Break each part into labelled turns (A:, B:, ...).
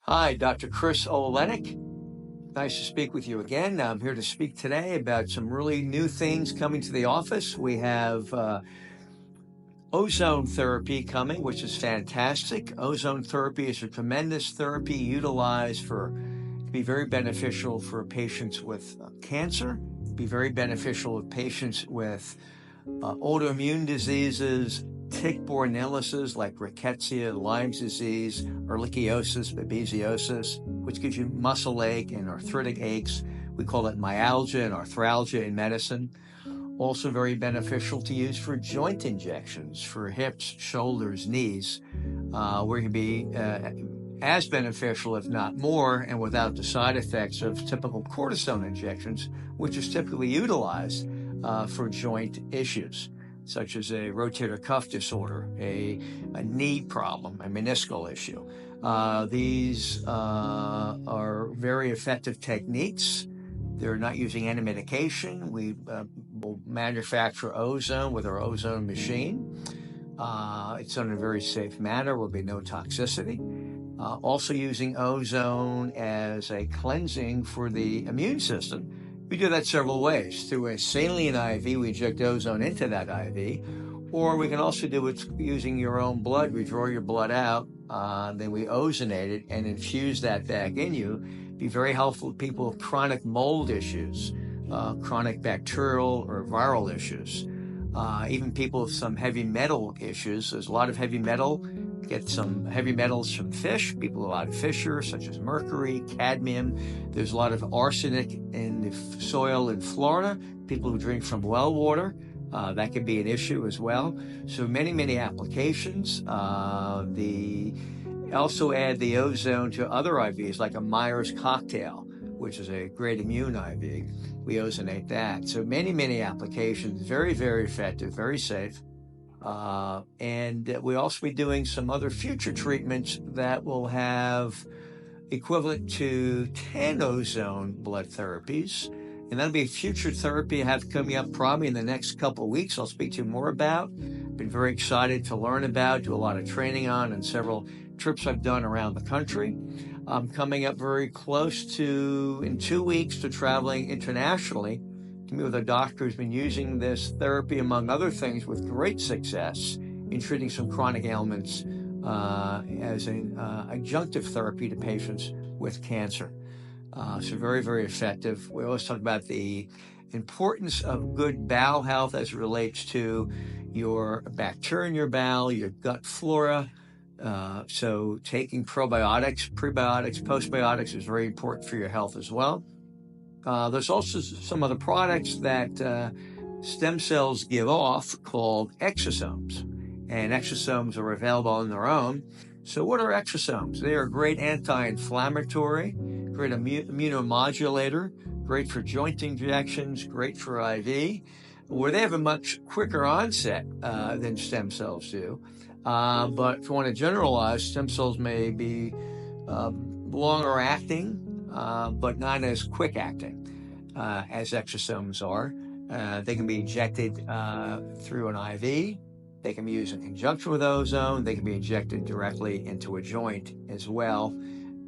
A: Hi, Dr. Chris Olenek. Nice to speak with you again. I'm here to speak today about some really new things coming to the office. We have ozone therapy coming, which is fantastic. Ozone therapy is a tremendous therapy utilized to be very beneficial for patients with cancer, be very beneficial with patients with autoimmune diseases, tick-borne illnesses like rickettsia, Lyme's disease, ehrlichiosis, babesiosis, which gives you muscle ache and arthritic aches. We call it myalgia and arthralgia in medicine. Also very beneficial to use for joint injections for hips, shoulders, knees, where it can be as beneficial, if not more, and without the side effects of typical cortisone injections, which is typically utilized for joint issues, such as a rotator cuff disorder, a knee problem, a meniscal issue. These are very effective techniques. They're not using any medication. We will manufacture ozone with our ozone machine. It's done in a very safe manner. Will be no toxicity. Also using ozone as a cleansing for the immune system. We do that several ways. Through a saline IV, we inject ozone into that IV, or we can also do it using your own blood. We draw your blood out, then we ozonate it and infuse that back in you. Be very helpful to people with chronic mold issues, chronic bacterial or viral issues, even people with some heavy metal issues. There's a lot of heavy metal. Get some heavy metals from fish. People with a lot of fisher, such as mercury, cadmium. There's a lot of arsenic in the soil in Florida. People who drink from well water, that can be an issue as well. So many applications. Also add the ozone to other IVs, like a Myers cocktail, which is a great immune IV. We ozonate that. So many applications. Very effective, very safe. And we'll also be doing some other future treatments that will have equivalent to 10 ozone blood therapies. And that'll be a future therapy I have coming up probably in the next couple of weeks. I'll speak to you more about. Been very excited to learn about, do a lot of training on, and several trips I've done around the country. I'm coming up very close to, in 2 weeks, to traveling internationally to meet with a doctor who's been using this therapy, among other things, with great success in treating some chronic ailments as an adjunctive therapy to patients with cancer. So very effective. We always talk about the importance of good bowel health as it relates to your bacteria in your bowel, your gut flora. So taking probiotics, prebiotics, postbiotics is very important for your health as well. There's also some other products that stem cells give off called exosomes, and exosomes are available on their own. So what are exosomes? They are a great anti-inflammatory, great immunomodulator, great for joint injections, great for IV, where they have a much quicker onset than stem cells do. But if you want to generalize, stem cells may be longer acting, but not as quick acting as exosomes are. They can be injected through an IV. They can be used in conjunction with ozone. They can be injected directly into a joint as well.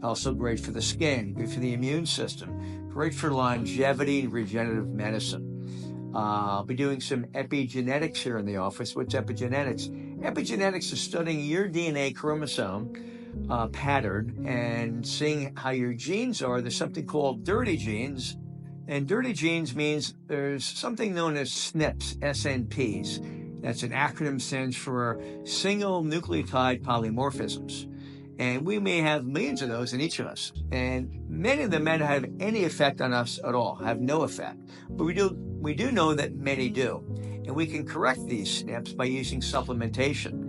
A: Also great for the skin, good for the immune system, great for longevity and regenerative medicine. I'll be doing some epigenetics here in the office. What's epigenetics? Epigenetics is studying your DNA chromosome pattern and seeing how your genes are. There's something called dirty genes, and dirty genes means there's something known as SNPs, SNPs. That's an acronym, stands for single nucleotide polymorphisms. And we may have millions of those in each of us. And many of them may not have any effect on us at all, have no effect. But we do know that many do. And we can correct these SNPs by using supplementation.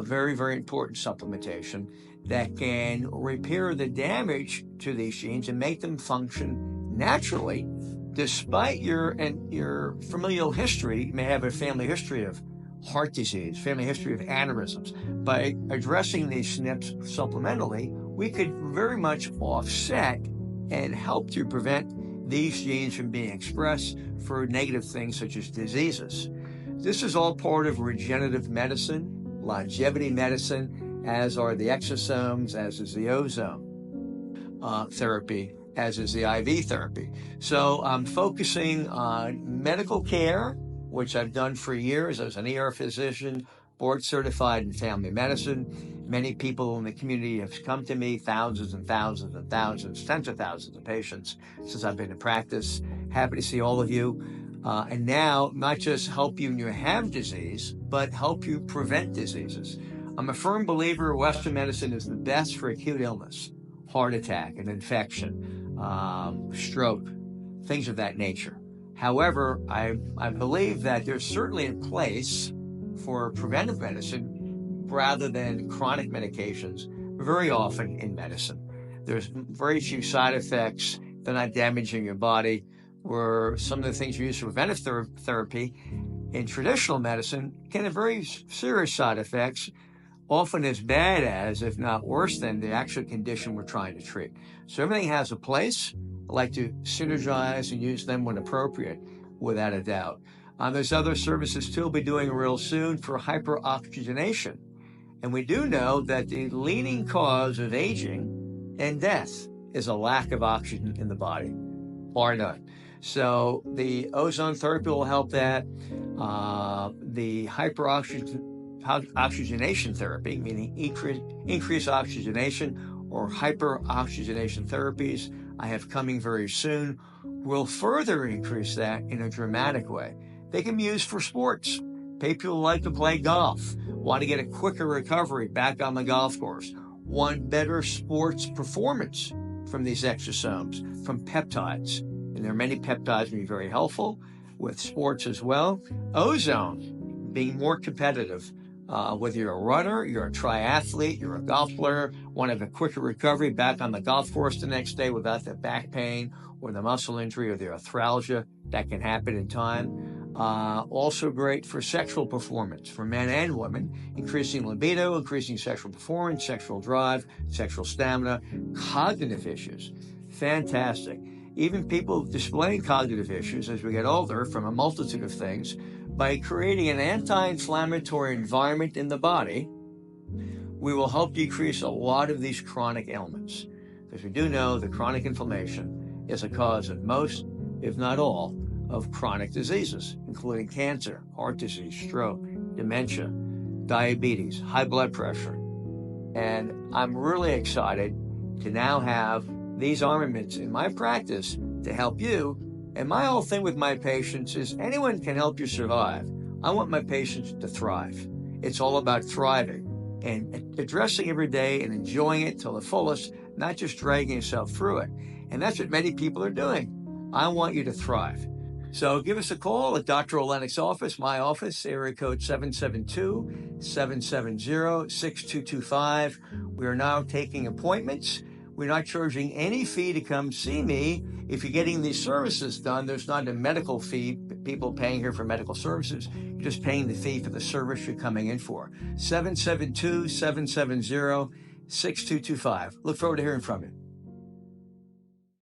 A: Very important supplementation that can repair the damage to these genes and make them function naturally, despite your familial history. You may have a family history of heart disease, family history of aneurysms. By addressing these SNPs supplementally, we could very much offset and help to prevent these genes from being expressed for negative things such as diseases. This is all part of regenerative medicine, longevity medicine, as are the exosomes, as is the ozone. therapy, as is the IV therapy. So I'm focusing on medical care, which I've done for years as an ER physician, board certified in family medicine. Many people in the community have come to me, thousands and thousands and thousands, tens of thousands of patients since I've been in practice. Happy to see all of you. And now, not just help you when you have disease, but help you prevent diseases. I'm a firm believer Western medicine is the best for acute illness, heart attack, an infection, stroke, things of that nature. However, I believe that there's certainly a place for preventive medicine rather than chronic medications very often in medicine. There's very few side effects. They're not damaging your body. Where some of the things you use for preventive therapy in traditional medicine can have very serious side effects, often as bad as, if not worse than, the actual condition we're trying to treat. So everything has a place. I like to synergize and use them when appropriate, without a doubt. There's other services too we'll be doing real soon for hyperoxygenation. And we do know that the leading cause of aging and death is a lack of oxygen in the body, bar none. So the ozone therapy will help that. The hyperoxygenation therapy, meaning increased oxygenation, or hyperoxygenation therapies I have coming very soon, will further increase that in a dramatic way. They can be used for sports. People like to play golf, want to get a quicker recovery back on the golf course, want better sports performance from these exosomes, from peptides. And there are many peptides that can be very helpful with sports as well. Ozone, being more competitive. Whether you're a runner, you're a triathlete, you're a golf player, want to have a quicker recovery back on the golf course the next day without the back pain or the muscle injury or the arthralgia that can happen in time. Also great for sexual performance for men and women, increasing libido, increasing sexual performance, sexual drive, sexual stamina, cognitive issues. Fantastic. Even people displaying cognitive issues as we get older from a multitude of things, by creating an anti-inflammatory environment in the body, we will help decrease a lot of these chronic ailments. Because we do know that chronic inflammation is a cause of most, if not all, of chronic diseases, including cancer, heart disease, stroke, dementia, diabetes, high blood pressure. And I'm really excited to now have these armaments in my practice to help you. And my whole thing with my patients is anyone can help you survive. I want my patients to thrive. It's all about thriving and addressing every day and enjoying it to the fullest, not just dragging yourself through it. And that's what many people are doing. I want you to thrive. So give us a call at Dr. Olenek's office, my office, area code 772-770-6225. We are now taking appointments. We're not charging any fee to come see me. If you're getting these services done, there's not a medical fee, people paying here for medical services. You're just paying the fee for the service you're coming in for. 772-770-6225. Look forward to hearing from you.